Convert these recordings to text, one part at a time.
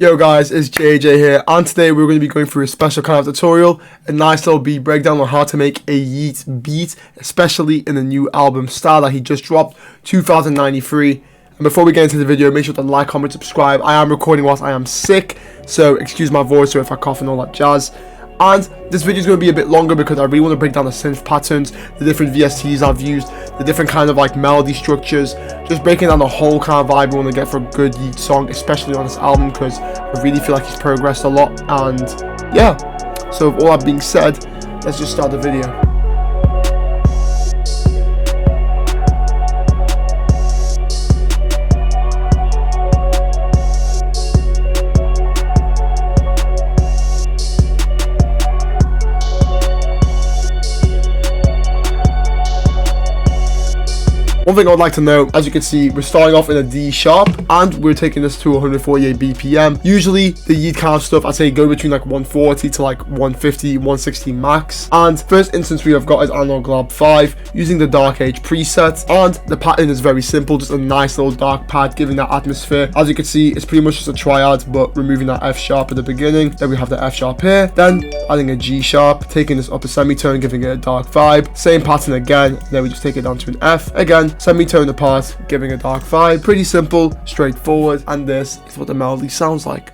Yo guys, it's JJ here, and today we're going to be going through a special kind of tutorial, a nice little beat breakdown on how to make a Yeat beat, especially in the new album Star that he just dropped, 2093. And before we get into the video, make sure to like, comment, subscribe. I am recording whilst I am sick, so excuse my voice or if I cough and all that jazz. And this video is going to be a bit longer because I really want to break down the synth patterns, the different VSTs I've used, the different kind of like melody structures, just breaking down the whole kind of vibe we want to get for a good Yeat song, especially on this album, because I really feel like he's progressed a lot. And yeah, so with all that being said, let's just start the video. One thing I would like to note, as you can see, we're starting off in a D sharp and we're taking this to 148 BPM. Usually the Yeat kind of stuff, I'd say go between like 140 to like 150, 160 max. And first instance we have got is Analog Lab 5 using the Dark Age preset, and the pattern is very simple, just a nice little dark pad giving that atmosphere. As you can see, it's pretty much just a triad but removing that F sharp at the beginning. Then we have the F sharp here, then adding a G sharp, taking this upper semitone, giving it a dark vibe. Same pattern again, then we just take it down to an F again, semitone apart, giving a dark vibe. Pretty simple, straightforward, and this is what the melody sounds like.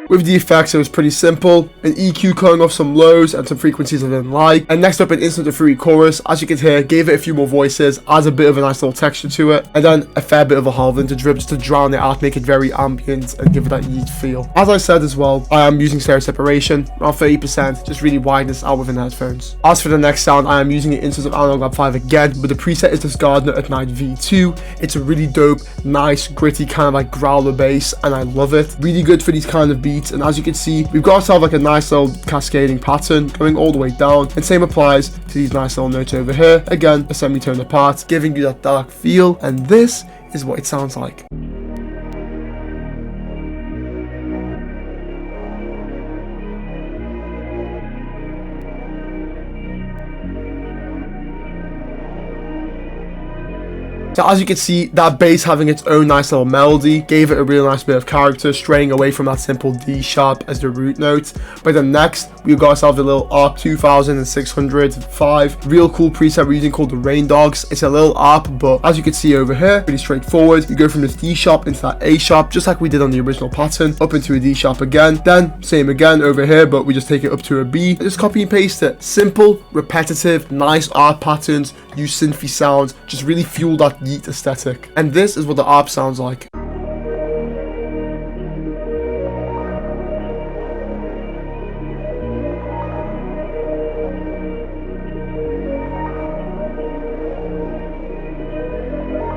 With the effects, it was pretty simple. An EQ cutting off some lows and some frequencies I didn't like. And next up, an instant to free chorus. As you can hear, gave it a few more voices, adds a bit of a nice little texture to it. And then a fair bit of a half vintage drip just to drown it out, make it very ambient and give it that Yeat feel. As I said as well, I am using stereo separation, around 30%, just really widen this out within the headphones. As for the next sound, I am using an instance of Analog Lab 5 again, but the preset is this Gardner at Night V2. It's a really dope, nice, gritty kind of like growler bass, and I love it. Really good for these kind of beats. And as you can see, we've got ourselves like a nice little cascading pattern going all the way down, and same applies to these nice little notes over here. Again, a semitone apart, giving you that dark feel, and this is what it sounds like. So as you can see, that bass having its own nice little melody gave it a really nice bit of character, straying away from that simple D sharp as the root note. But then next, we've got ourselves a little ARP 2605, real cool preset we're using called the Rain Dogs. It's a little ARP, but as you can see over here, pretty straightforward. We go from this D sharp into that A sharp, just like we did on the original pattern, up into a D sharp again, then same again over here, but we just take it up to a B. Just copy and paste it. Simple, repetitive, nice ARP patterns, use synthy sounds, just really fuel that Yeat aesthetic. And this is what the ARP sounds like.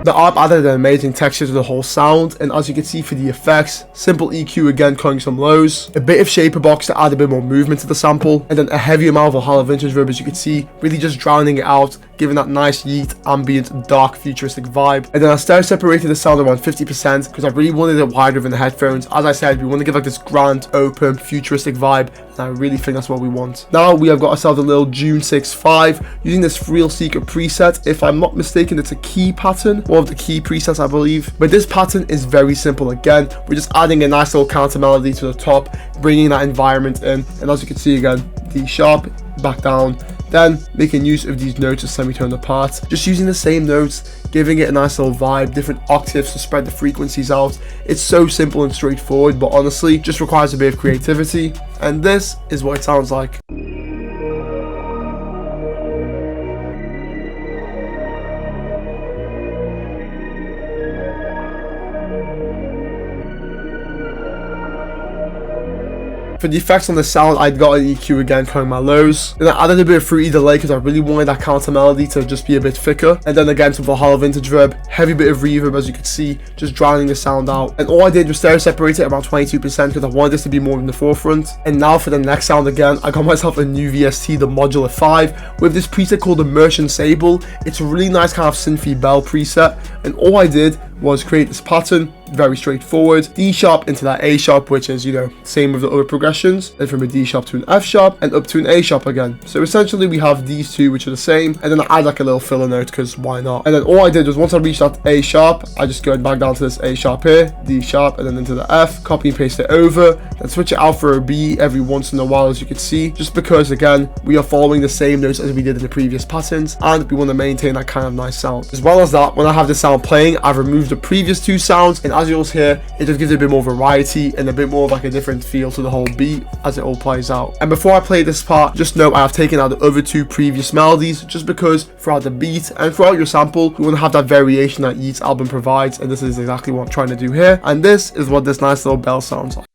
The ARP added an amazing texture to the whole sound, and as you can see for the effects, simple EQ again cutting some lows, a bit of shaper box to add a bit more movement to the sample, and then a heavy amount of a hollow vintage verb, as you can see, really just drowning it out, giving that nice Yeat, ambient, dark, futuristic vibe. And then I stereo separated the sound around 50% because I really wanted it wider within the headphones. As I said, we want to give like this grand, open, futuristic vibe, and I really think that's what we want. Now we have got ourselves a little June 6.5 using this Thrill Seeker preset. If I'm not mistaken, it's a key pattern, one of the key presets I believe. But this pattern is very simple again. We're just adding a nice little counter melody to the top, bringing that environment in, and as you can see again, D sharp, back down, then making use of these notes as semitone apart, just using the same notes, giving it a nice little vibe, different octaves to spread the frequencies out. It's so simple and straightforward, but honestly just requires a bit of creativity, and this is what it sounds like. For the effects on the sound, I'd got an EQ again, cutting my lows. Then I added a bit of fruity delay because I really wanted that counter melody to just be a bit thicker. And then again, some hollow vintage verb, heavy bit of reverb as you can see, just drowning the sound out. And all I did was stereo separate it around 22% because I wanted this to be more in the forefront. And now for the next sound again, I got myself a new VST, the Modular 5, with this preset called the Merchant Sable. It's a really nice kind of synthy bell preset. And all I did was create this pattern, very straightforward. D sharp into that A sharp, which is, you know, same with the other progressions. Then from a D sharp to an F sharp and up to an A sharp again. So essentially we have these two, which are the same. And then I add like a little filler note because why not? And then all I did was once I reached that A sharp, I just go back down to this A sharp here, D sharp, and then into the F, copy and paste it over, then switch it out for a B every once in a while, as you can see, just because again, we are following the same notes as we did in the previous patterns, and we want to maintain that kind of nice sound. As well as that, when I have the sound playing, I've removed the previous two sounds, and as you'll hear, it just gives it a bit more variety and a bit more of like a different feel to the whole beat as it all plays out. And before I play this part, just note I have taken out the other two previous melodies, just because throughout the beat and throughout your sample, you want to have that variation that Yeat's album provides, and this is exactly what I'm trying to do here. And this is what this nice little bell sounds like.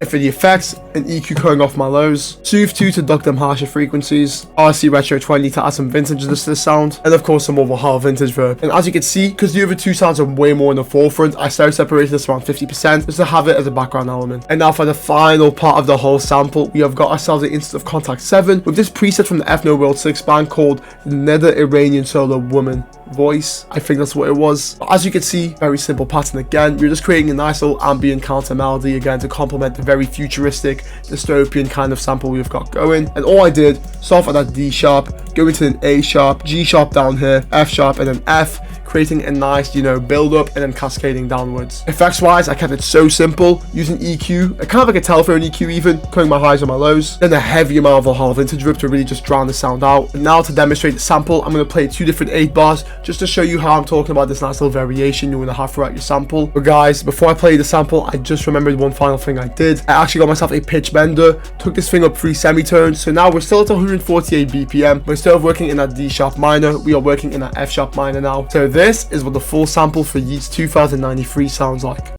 And for the effects, an EQ cutting off my lows, Soothe 2 to duck them harsher frequencies, RC Retro 20 to add some vintageness to the sound, and of course some more Valhalla vintage verb. And as you can see, because the other two sounds are way more in the forefront, I started separating this around 50% just to have it as a background element. And now for the final part of the whole sample, we have got ourselves an instance of Contact 7 with this preset from the Ethno World 6 band called Nether Iranian Solo Woman Voice. I think that's what it was. But as you can see, very simple pattern again. We're just creating a nice little ambient counter melody again to complement the very futuristic, dystopian kind of sample we've got going. And all I did, start off at that D sharp, go into an A sharp, G sharp down here, F sharp, and then F, creating a nice, you know, build up and then cascading downwards. Effects wise, I kept it so simple, using EQ, kind of like a telephone EQ even, cutting my highs and my lows, then a heavy amount of Valhalla vintage rip to really just drown the sound out. And now to demonstrate the sample, I'm going to play 2 different 8 bars just to show you how I'm talking about this nice little variation you want to have throughout your sample. But guys, before I play the sample, I just remembered one final thing I did. I actually got myself a pitch bender, took this thing up 3 semitones, so now we're still at 148 BPM, but instead of working in that D sharp minor, we are working in that F sharp minor now. So this is what the full sample for Yeat's 2093 sounds like.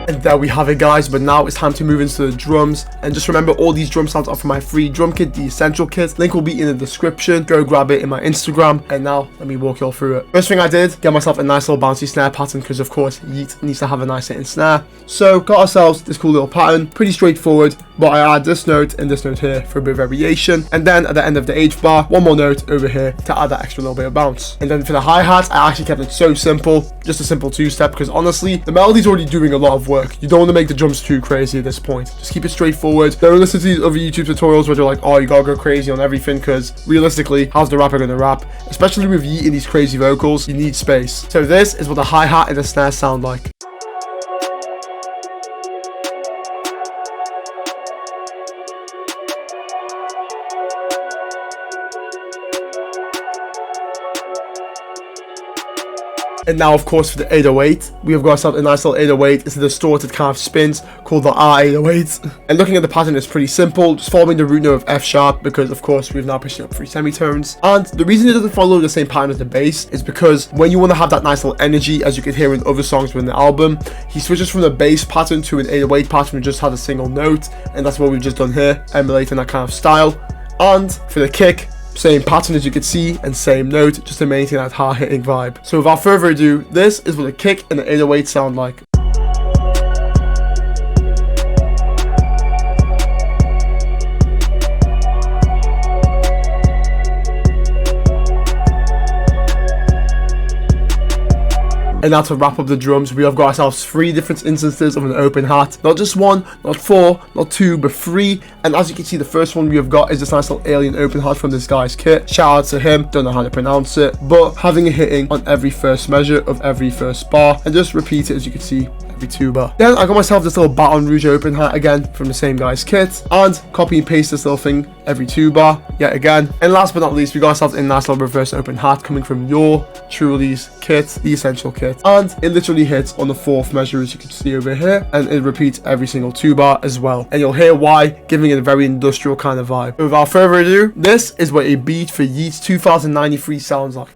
And there we have it guys, but now it's time to move into the drums. And just remember, all these drum sounds are from my free drum kit, the Essential Kit. Link will be in the description. Go grab it in my Instagram. And now let me walk you all through it. First thing I did, get myself a nice little bouncy snare pattern, because of course Yeat needs to have a nice hitting snare. So got ourselves this cool little pattern, pretty straightforward, but I add this note and this note here for a bit of variation. And then at the end of the H bar, one more note over here to add that extra little bit of bounce. And then for the hi-hats, I actually kept it so simple, just a simple 2-step, because honestly, the melody's already doing a lot of work. You don't want to make the drums too crazy at this point. Just keep it straightforward. Don't listen to these other YouTube tutorials where they're like, oh, you gotta go crazy on everything, because realistically, how's the rapper gonna rap? Especially with Yeat in these crazy vocals, you need space. So this is what the hi-hat and the snare sound like. And now, of course, for the 808, we have got ourselves a nice little 808. It's a distorted kind of spins called the R808. And looking at the pattern, it's pretty simple, just following the root note of F sharp, because of course we've now pushed it up 3 semitones. And the reason it doesn't follow the same pattern as the bass is because when you want to have that nice little energy, as you can hear in other songs within the album, he switches from the bass pattern to an 808 pattern and just has a single note. And that's what we've just done here, emulating that kind of style. And for the kick, same pattern as you can see, and same note, just to maintain that hard-hitting vibe. So without further ado, this is what the kick and the 808 sound like. And now to wrap up the drums, we have got ourselves 3 different instances of an open hat. Not just 1, not 4, not 2, but 3. And as you can see, the first one we have got is this nice little alien open hat from this guy's kit. Shout out to him, don't know how to pronounce it, but having a hitting on every first measure of every first bar, and just repeat it as you can see every tuba. Then I got myself this little Baton Rouge open hat again from the same guy's kit, and copy and paste this little thing every tuba yet again. And last but not least, we got ourselves a nice little reverse open hat coming from your Truly's kit, the essential kit, and it literally hits on the 4th measure, as you can see over here, and it repeats every single tuba as well, and you'll hear why, giving it a very industrial kind of vibe. But without further ado, this is what a beat for Yeat's 2093 sounds like.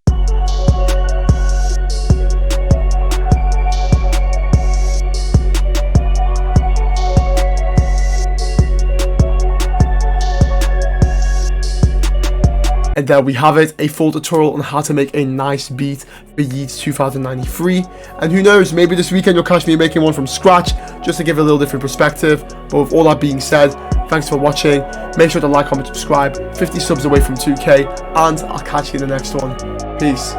And there we have it, a full tutorial on how to make a nice beat for Yeat's 2093. And who knows, maybe this weekend you'll catch me making one from scratch, just to give it a little different perspective. But with all that being said, thanks for watching. Make sure to like, comment, subscribe. 50 subs away from 2K, and I'll catch you in the next one. Peace.